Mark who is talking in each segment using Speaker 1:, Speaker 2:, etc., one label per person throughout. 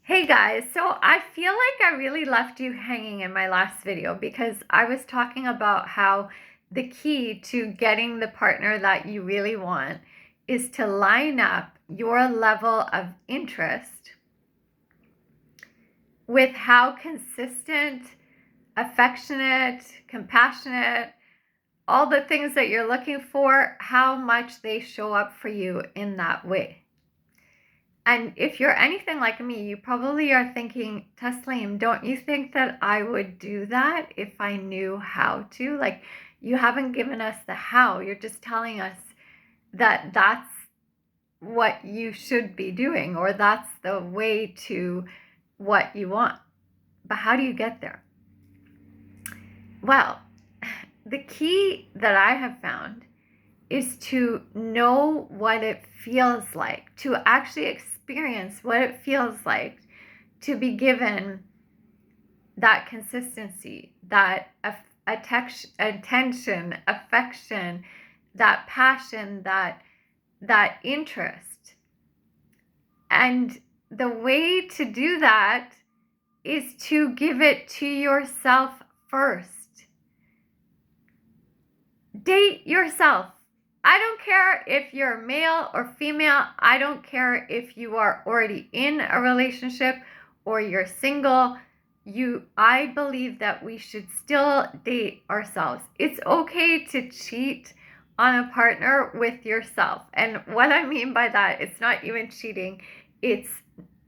Speaker 1: Hey guys, so I feel like I really left you hanging in my last video because I was talking about how the key to getting the partner that you really want is to line up your level of interest with how consistent, affectionate, compassionate, all the things that you're looking for, how much they show up for you in that way. And if you're anything like me, you probably are thinking, Tasleem, don't you think that I would do that if I knew how to? Like, you haven't given us the how. You're just telling us that that's what you should be doing, or that's the way to what you want. But how do you get there? Well, the key that I have found is to know what it feels like, to actually experience what it feels like to be given that consistency, that attention, affection, that passion, that interest. And the way to do that is to give it to yourself first. Date yourself. I don't care if you're male or female. I don't care if you are already in a relationship or you're single. I believe that we should still date ourselves. It's okay to cheat on a partner with yourself. And what I mean by that, it's not even cheating. It's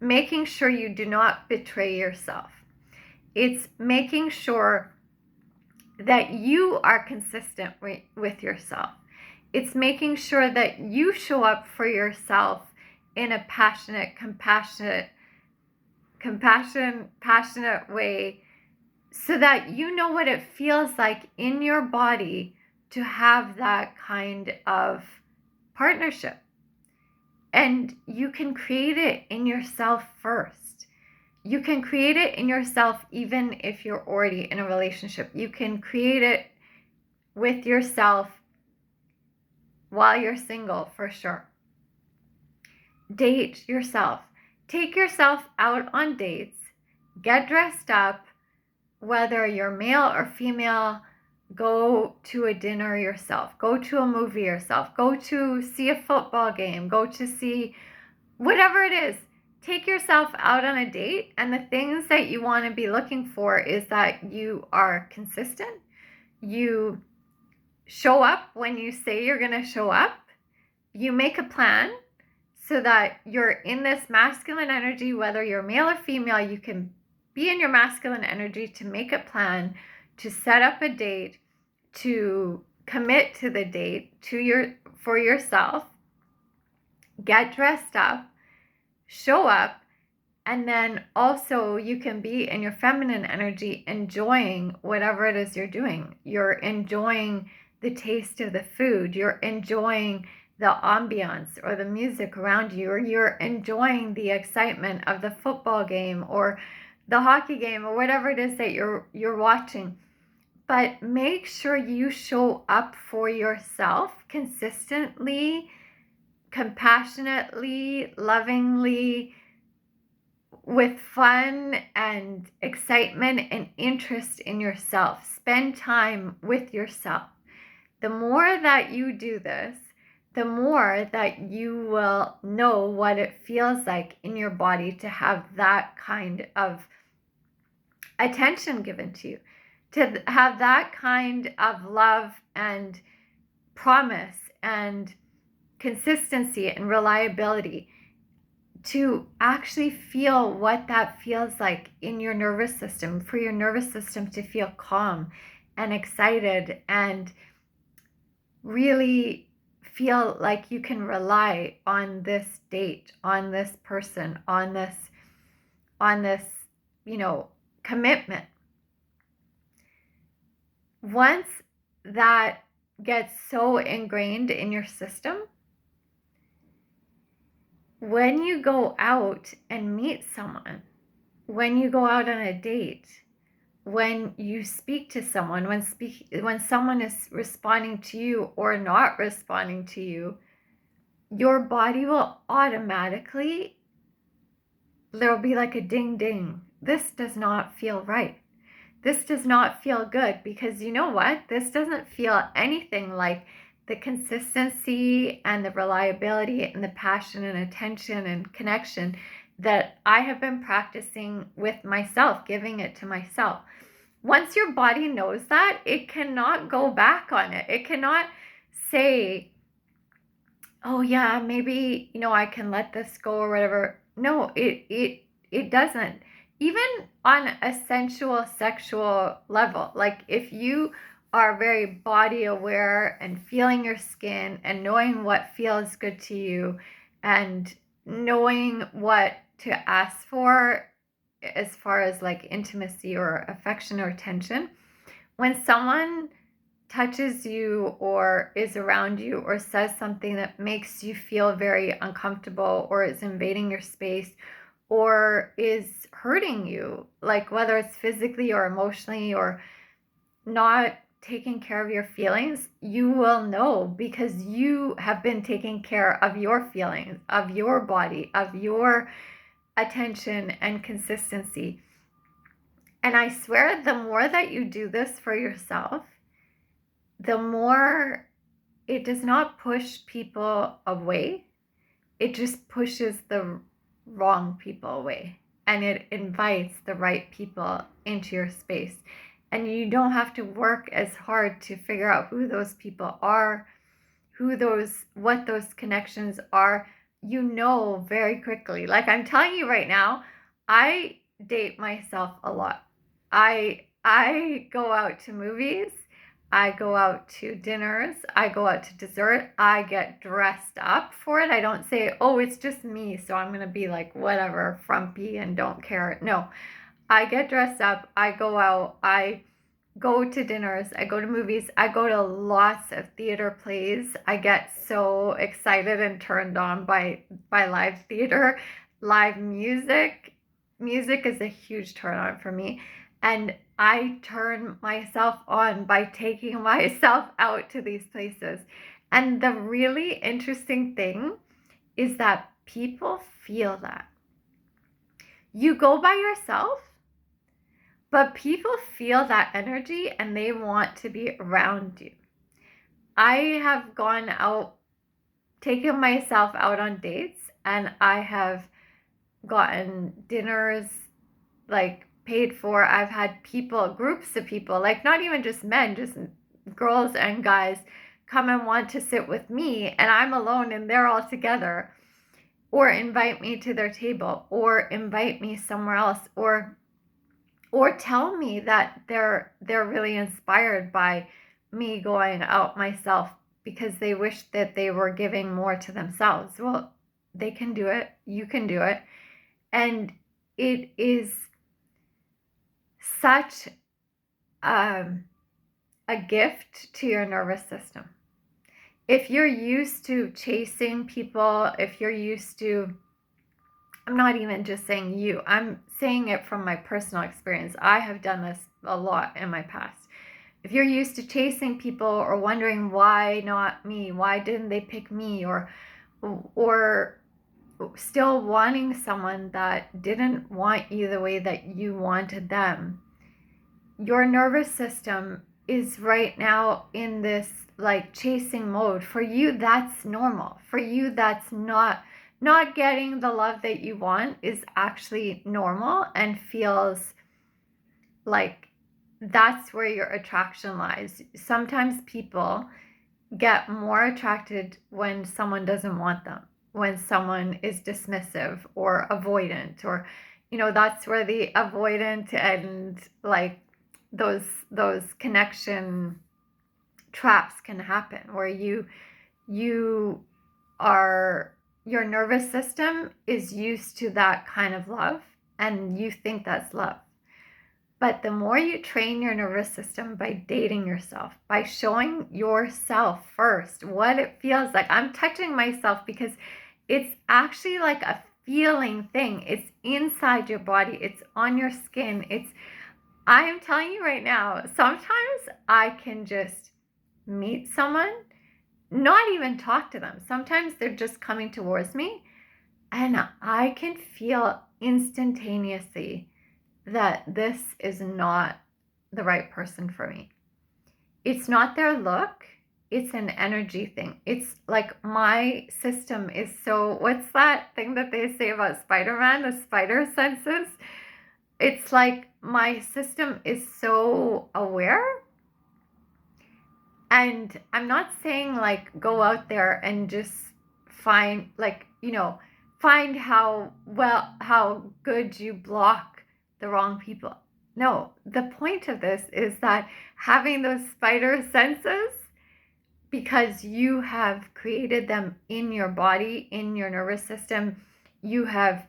Speaker 1: making sure you do not betray yourself. It's making sure that you are consistent with yourself. It's making sure that you show up for yourself in a passionate way, so that you know what it feels like in your body to have that kind of partnership. And you can create it in yourself first. You can create it in yourself even if you're already in a relationship. You can create it with yourself while you're single, for sure. Date yourself. Take yourself out on dates. Get dressed up. Whether you're male or female, go to a dinner yourself. Go to a movie yourself. Go to see a football game. Go to see whatever it is. Take yourself out on a date, and the things that you want to be looking for is that you are consistent. You show up when you say you're going to show up. You make a plan so that you're in this masculine energy, whether you're male or female. You can be in your masculine energy to make a plan, to set up a date, to commit to the date for yourself. Get dressed up, show up, and then also you can be in your feminine energy enjoying whatever it is you're doing. You're enjoying the taste of the food. You're enjoying the ambiance or the music around you, or you're enjoying the excitement of the football game or the hockey game or whatever it is that you're watching. But make sure you show up for yourself consistently, compassionately, lovingly, with fun and excitement and interest in yourself. Spend time with yourself. The more that you do this, the more that you will know what it feels like in your body to have that kind of attention given to you, to have that kind of love and promise and consistency and reliability, to actually feel what that feels like in your nervous system, for your nervous system to feel calm and excited and really feel like you can rely on this date, on this person, on this, commitment. Once that gets so ingrained in your system, when you go out and meet someone, when you go out on a date, when you speak to someone, when someone is responding to you or not responding to you, your body will automatically there'll be like a ding ding. This does not feel right. This does not feel good, because you know what? This doesn't feel anything like the consistency and the reliability and the passion and attention and connection that I have been practicing with myself, giving it to myself. Once your body knows that, it cannot go back on it. It cannot say, oh yeah, maybe, I can let this go or whatever. No, it doesn't. Even on a sensual sexual level, like if you are very body aware and feeling your skin and knowing what feels good to you and knowing what to ask for as far as like intimacy or affection or attention, when someone touches you or is around you or says something that makes you feel very uncomfortable or is invading your space or is hurting you, like whether it's physically or emotionally or not taking care of your feelings, you will know, because you have been taking care of your feelings, of your body, of your attention and consistency. And I swear, the more that you do this for yourself, the more it does not push people away. It just pushes the wrong people away, and it invites the right people into your space. And you don't have to work as hard to figure out who those people are, what those connections are. You know very quickly. Like I'm telling you right now, I date myself a lot. I go out to movies, I go out to dinners, I go out to dessert, I get dressed up for it. I don't say, oh, it's just me, so I'm gonna be like whatever, frumpy and don't care. No, I get dressed up, I go out, I go to dinners, I go to movies, I go to lots of theater plays. I get so excited and turned on by live theater, live music. Music is a huge turn on for me. And I turn myself on by taking myself out to these places. And the really interesting thing is that people feel that. You go by yourself, but people feel that energy and they want to be around you. I have gone out, taken myself out on dates, and I have gotten dinners like paid for. I've had people, groups of people, like not even just men, just girls and guys come and want to sit with me, and I'm alone and they're all together, or invite me to their table, or invite me somewhere else, or tell me that they're really inspired by me going out myself because they wish that they were giving more to themselves. Well, they can do it. You can do it. And it is such a gift to your nervous system. If you're used to chasing people, if you're used to, I'm not even just saying you, I'm saying it from my personal experience. I have done this a lot in my past. If you're used to chasing people or wondering why not me, why didn't they pick me, or still wanting someone that didn't want you the way that you wanted them, your nervous system is right now in this like chasing mode. For you, that's normal. For you, that's not getting the love that you want is actually normal and feels like that's where your attraction lies. Sometimes people get more attracted when someone doesn't want them, when someone is dismissive or avoidant, or that's where the avoidant and like those connection traps can happen, where your nervous system is used to that kind of love and you think that's love. But the more you train your nervous system by dating yourself, by showing yourself first what it feels like. I'm touching myself because it's actually like a feeling thing. It's inside your body. It's on your skin. I am telling you right now, sometimes I can just meet someone, not even talk to them. Sometimes they're just coming towards me and I can feel instantaneously that this is not the right person for me. It's not their look, it's an energy thing. It's like my system is so, what's that thing that they say about Spider-Man, the spider senses? It's like my system is so aware. And I'm not saying like go out there and just find like, find how good you block the wrong people. No, the point of this is that having those spider senses, because you have created them in your body, in your nervous system, you have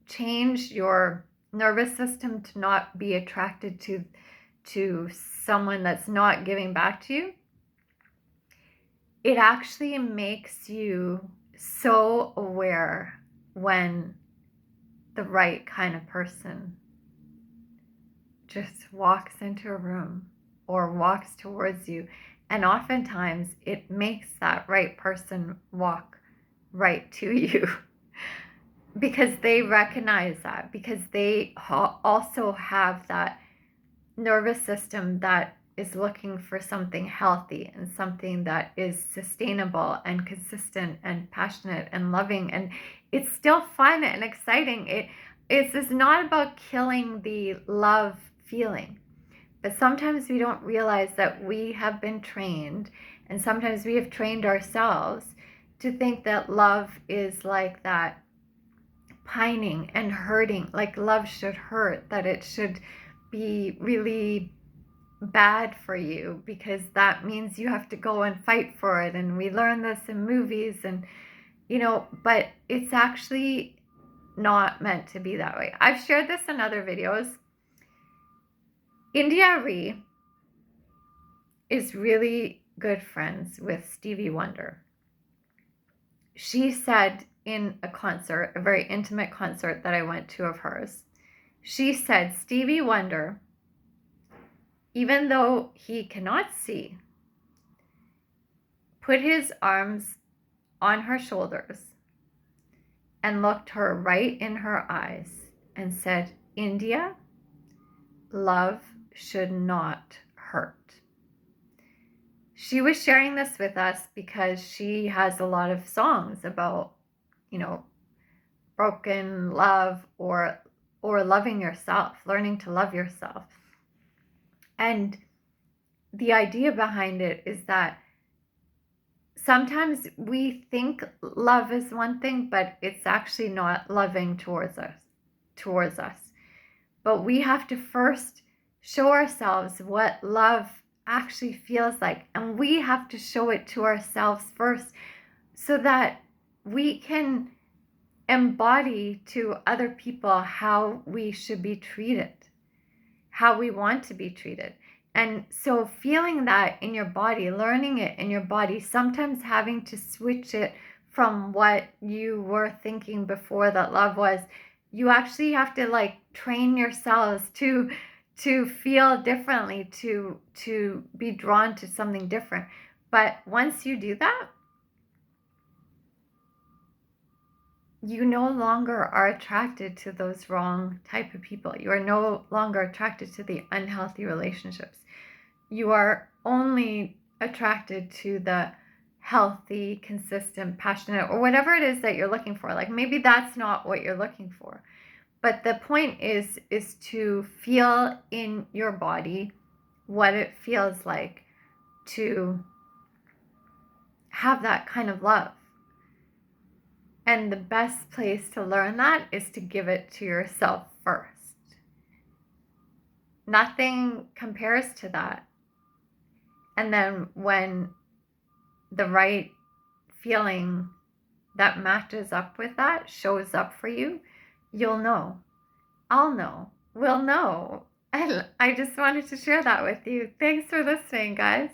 Speaker 1: changed your nervous system to not be attracted to someone that's not giving back to you. It actually makes you so aware when the right kind of person just walks into a room or walks towards you. And oftentimes it makes that right person walk right to you because they recognize that, because they also have that nervous system that is looking for something healthy and something that is sustainable and consistent and passionate and loving. And it's still fun and exciting. It's not about killing the love feeling. But sometimes we don't realize that we have been trained, and sometimes we have trained ourselves to think that love is like that pining and hurting, like love should hurt, that it should be really bad for you because that means you have to go and fight for it. And we learn this in movies, and but it's actually not meant to be that way. I've shared this in other videos. India Ree is really good friends with Stevie Wonder. She said in a concert, a very intimate concert that I went to of hers, she said Stevie Wonder, even though he cannot see, put his arms on her shoulders and looked her right in her eyes and said, India, love should not hurt. She was sharing this with us because she has a lot of songs about, broken love or loving yourself, learning to love yourself. And the idea behind it is that sometimes we think love is one thing, but it's actually not loving towards us. But we have to first show ourselves what love actually feels like. And we have to show it to ourselves first so that we can embody to other people how we should be treated, how we want to be treated. And so feeling that in your body, learning it in your body, sometimes having to switch it from what you were thinking before that love was, you actually have to like train yourselves to feel differently, to be drawn to something different. But once you do that, you no longer are attracted to those wrong type of people. You are no longer attracted to the unhealthy relationships. You are only attracted to the healthy, consistent, passionate, or whatever it is that you're looking for. Like maybe that's not what you're looking for. But the point is to feel in your body what it feels like to have that kind of love. And the best place to learn that is to give it to yourself first. Nothing compares to that. And then when the right feeling that matches up with that shows up for you, you'll know. I'll know. We'll know. I just wanted to share that with you. Thanks for listening, guys.